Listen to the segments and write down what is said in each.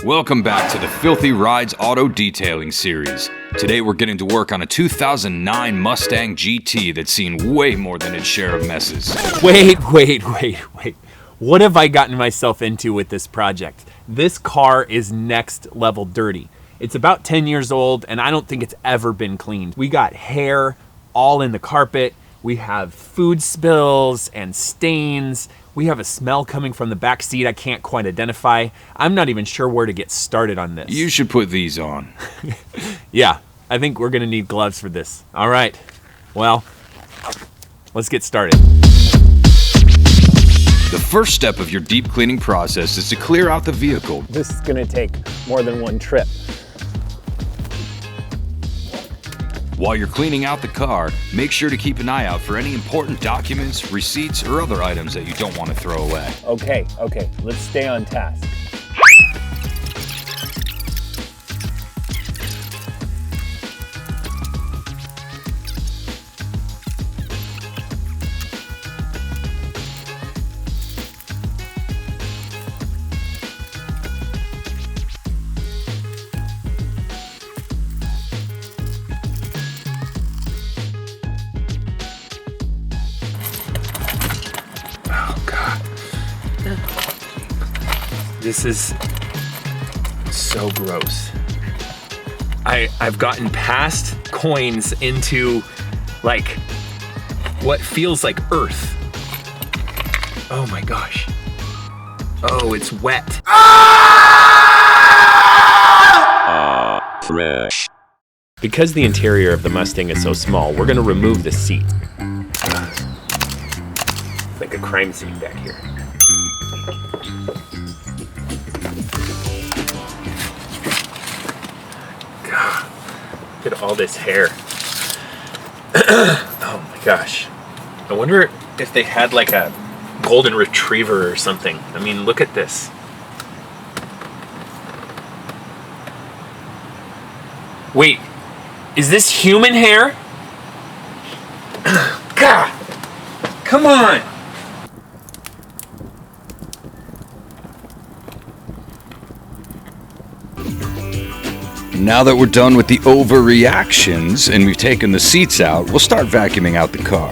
Welcome back to the Filthy Rides Auto Detailing Series. Today we're getting to work on a 2009 Mustang GT that's seen way more than its share of messes. Wait. What have I gotten myself into with this project? This car is next level dirty. It's about 10 years old and I don't think it's ever been cleaned. We got hair all in the carpet. We have food spills and stains. We have a smell coming from the back seat I can't quite identify. I'm not even sure where to get started on this. You should put these on. Yeah, I think we're gonna need gloves for this. All right, well, let's get started. The first step of your deep cleaning process is to clear out the vehicle. This is gonna take more than one trip. While you're cleaning out the car, make sure to keep an eye out for any important documents, receipts, or other items that you don't want to throw away. Okay, let's stay on task. This is so gross. I've gotten past coins into like what feels like earth. Oh my gosh. Oh, it's wet. Fresh. Because the interior of the Mustang is so small, we're gonna remove the seat. It's like a crime scene back here. Look at all this hair. Oh my gosh. I wonder if they had like a golden retriever or something. I mean, look at this. Wait, is this human hair? God, come on. Now that we're done with the overreactions and we've taken the seats out, we'll start vacuuming out the car.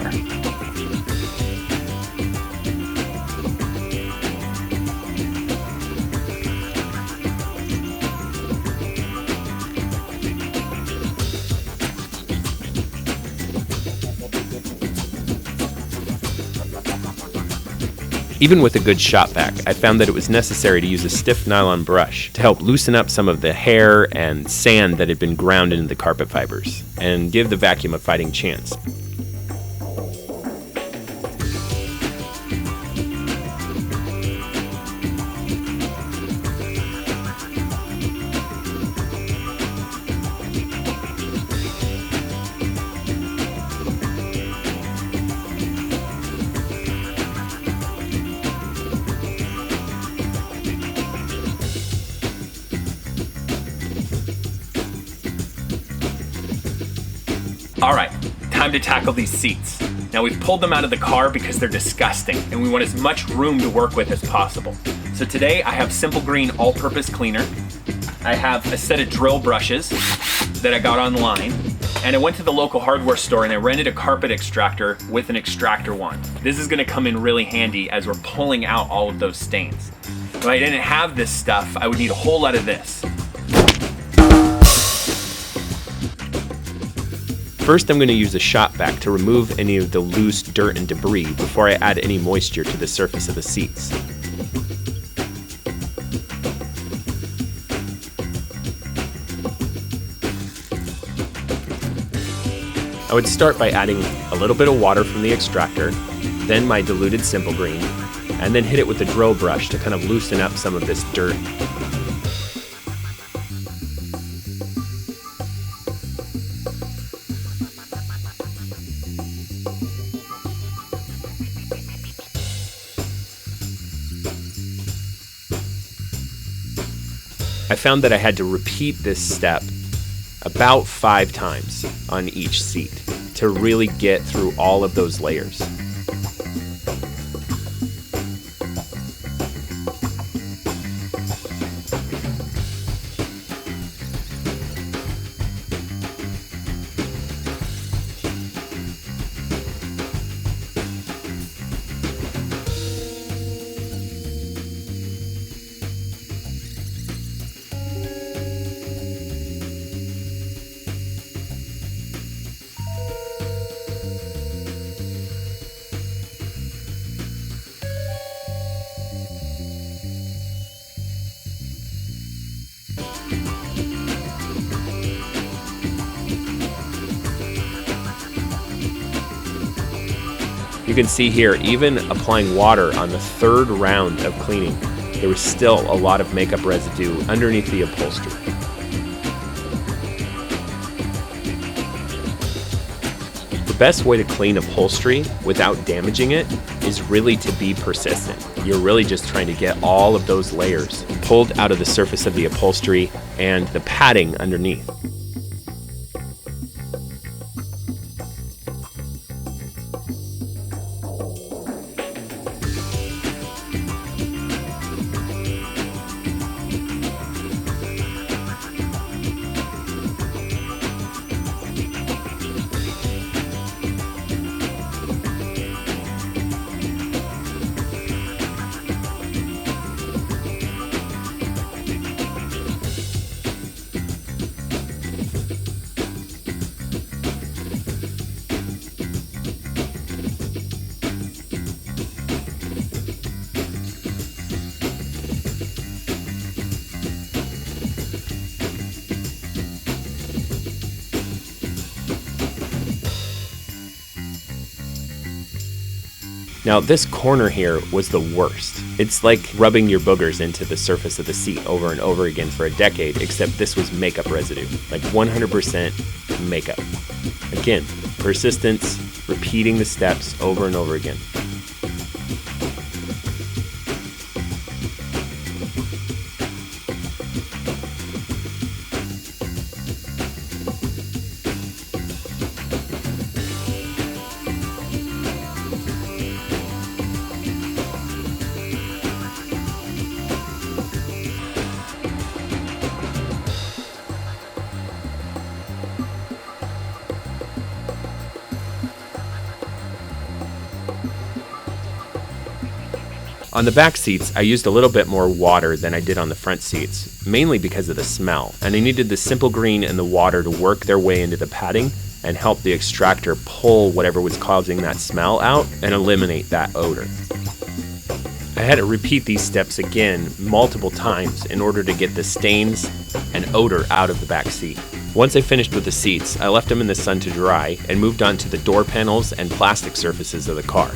Even with a good shop vac, I found that it was necessary to use a stiff nylon brush to help loosen up some of the hair and sand that had been ground into the carpet fibers and give the vacuum a fighting chance. All right, time to tackle these seats. Now we've pulled them out of the car because they're disgusting and we want as much room to work with as possible. So today I have Simple Green all-purpose cleaner. I have a set of drill brushes that I got online, and I went to the local hardware store and I rented a carpet extractor with an extractor wand. This is gonna come in really handy as we're pulling out all of those stains. If I didn't have this stuff, I would need a whole lot of this. First, I'm going to use a shop vac to remove any of the loose dirt and debris before I add any moisture to the surface of the seats. I would start by adding a little bit of water from the extractor, then my diluted Simple Green, and then hit it with a drill brush to kind of loosen up some of this dirt. I found that I had to repeat this step about 5 times on each seat to really get through all of those layers. You can see here, even applying water on the third round of cleaning, there was still a lot of makeup residue underneath the upholstery. The best way to clean upholstery without damaging it is really to be persistent. You're really just trying to get all of those layers pulled out of the surface of the upholstery and the padding underneath. Now this corner here was the worst. It's like rubbing your boogers into the surface of the seat over and over again for a decade, except this was makeup residue, like 100% makeup. Again, persistence, repeating the steps over and over again. On the back seats, I used a little bit more water than I did on the front seats, mainly because of the smell, and I needed the simple green and the water to work their way into the padding and help the extractor pull whatever was causing that smell out and eliminate that odor. I had to repeat these steps again multiple times in order to get the stains and odor out of the back seat. Once I finished with the seats, I left them in the sun to dry and moved on to the door panels and plastic surfaces of the car.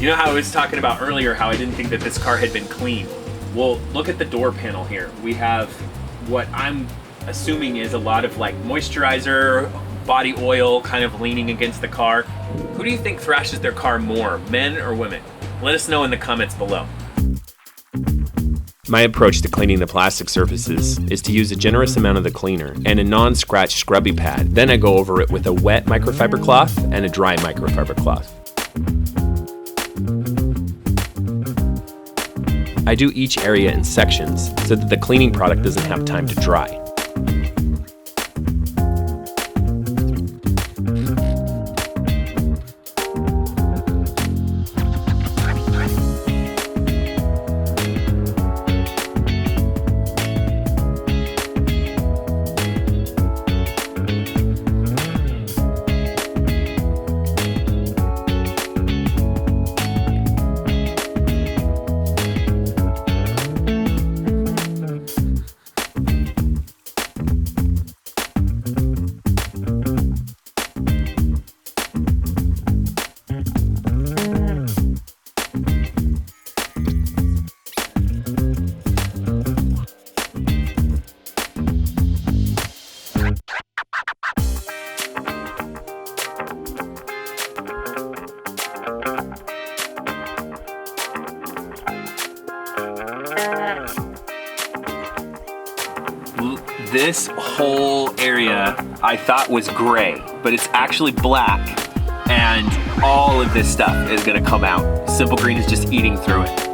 You know how I was talking about earlier how I didn't think that this car had been clean? Well, look at the door panel here. We have what I'm assuming is a lot of like moisturizer, body oil kind of leaning against the car. Who do you think thrashes their car more, men or women? Let us know in the comments below. My approach to cleaning the plastic surfaces is to use a generous amount of the cleaner and a non-scratch scrubby pad. Then I go over it with a wet microfiber cloth and a dry microfiber cloth. I do each area in sections so that the cleaning product doesn't have time to dry. This whole area I thought was gray, but it's actually black, and all of this stuff is gonna come out. Simple Green is just eating through it.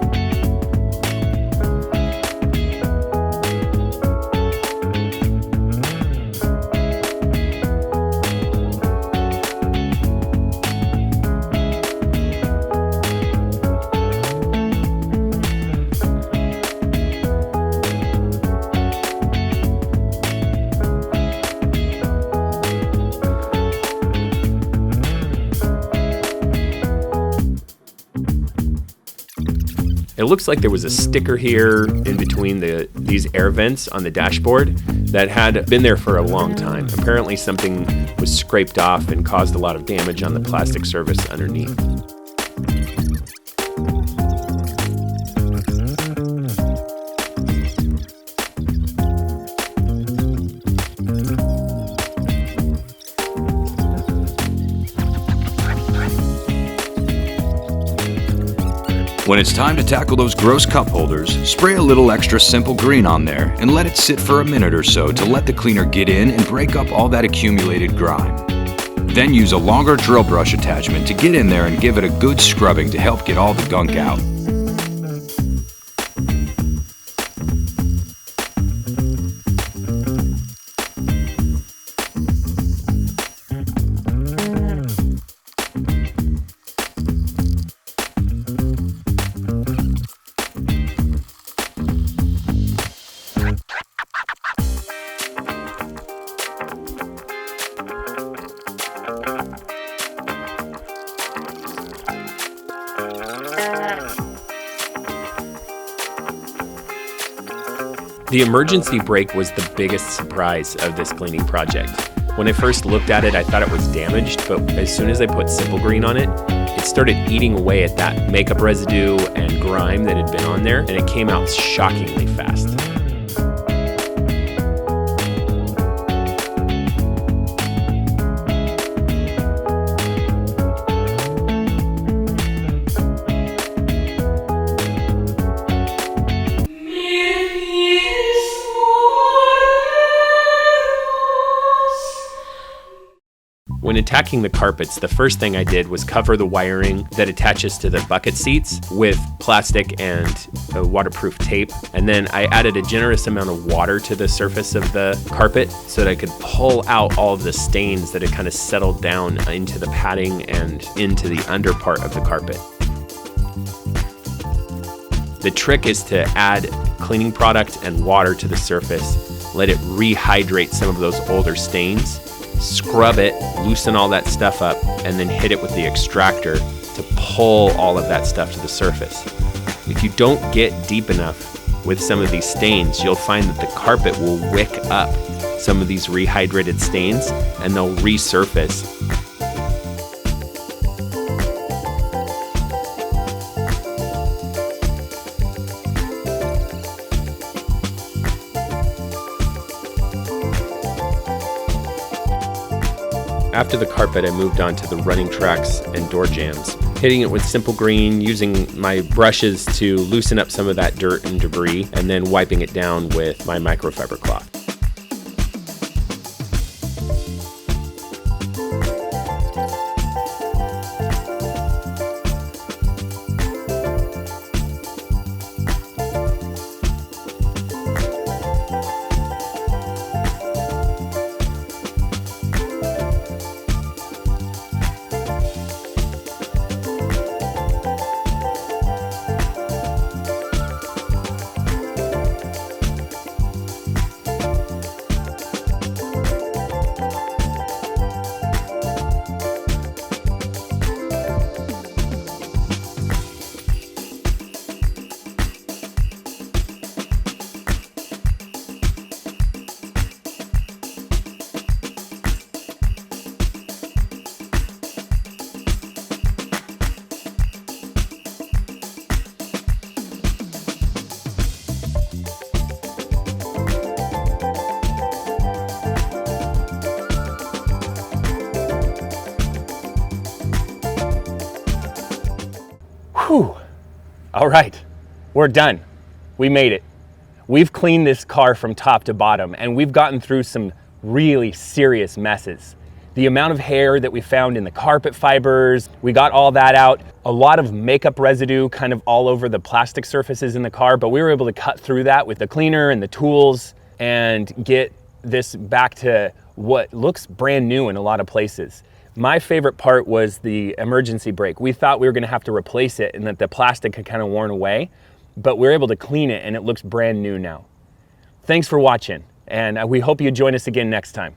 It looks like there was a sticker here in between these air vents on the dashboard that had been there for a long time. Apparently something was scraped off and caused a lot of damage on the plastic surface underneath. When it's time to tackle those gross cup holders, spray a little extra simple green on there and let it sit for a minute or so to let the cleaner get in and break up all that accumulated grime. Then use a longer drill brush attachment to get in there and give it a good scrubbing to help get all the gunk out. The emergency brake was the biggest surprise of this cleaning project. When I first looked at it, I thought it was damaged, but as soon as I put Simple Green on it, it started eating away at that makeup residue and grime that had been on there, and it came out shockingly fast. When attacking the carpets, the first thing I did was cover the wiring that attaches to the bucket seats with plastic and waterproof tape. And then I added a generous amount of water to the surface of the carpet so that I could pull out all of the stains that had kind of settled down into the padding and into the under part of the carpet. The trick is to add cleaning product and water to the surface, let it rehydrate some of those older stains, scrub it, loosen all that stuff up, and then hit it with the extractor to pull all of that stuff to the surface. If you don't get deep enough with some of these stains, you'll find that the carpet will wick up some of these rehydrated stains and they'll resurface. After the carpet, I moved on to the running tracks and door jambs, hitting it with Simple Green, using my brushes to loosen up some of that dirt and debris, and then wiping it down with my microfiber cloth. Whew. All right, we're done. We made it. We've cleaned this car from top to bottom, and we've gotten through some really serious messes. The amount of hair that we found in the carpet fibers, we got all that out. A lot of makeup residue kind of all over the plastic surfaces in the car, but we were able to cut through that with the cleaner and the tools and get this back to what looks brand new in a lot of places. My favorite part was the emergency brake. We thought we were gonna have to replace it and that the plastic had kind of worn away, but we were able to clean it and it looks brand new now. Thanks for watching, and we hope you join us again next time.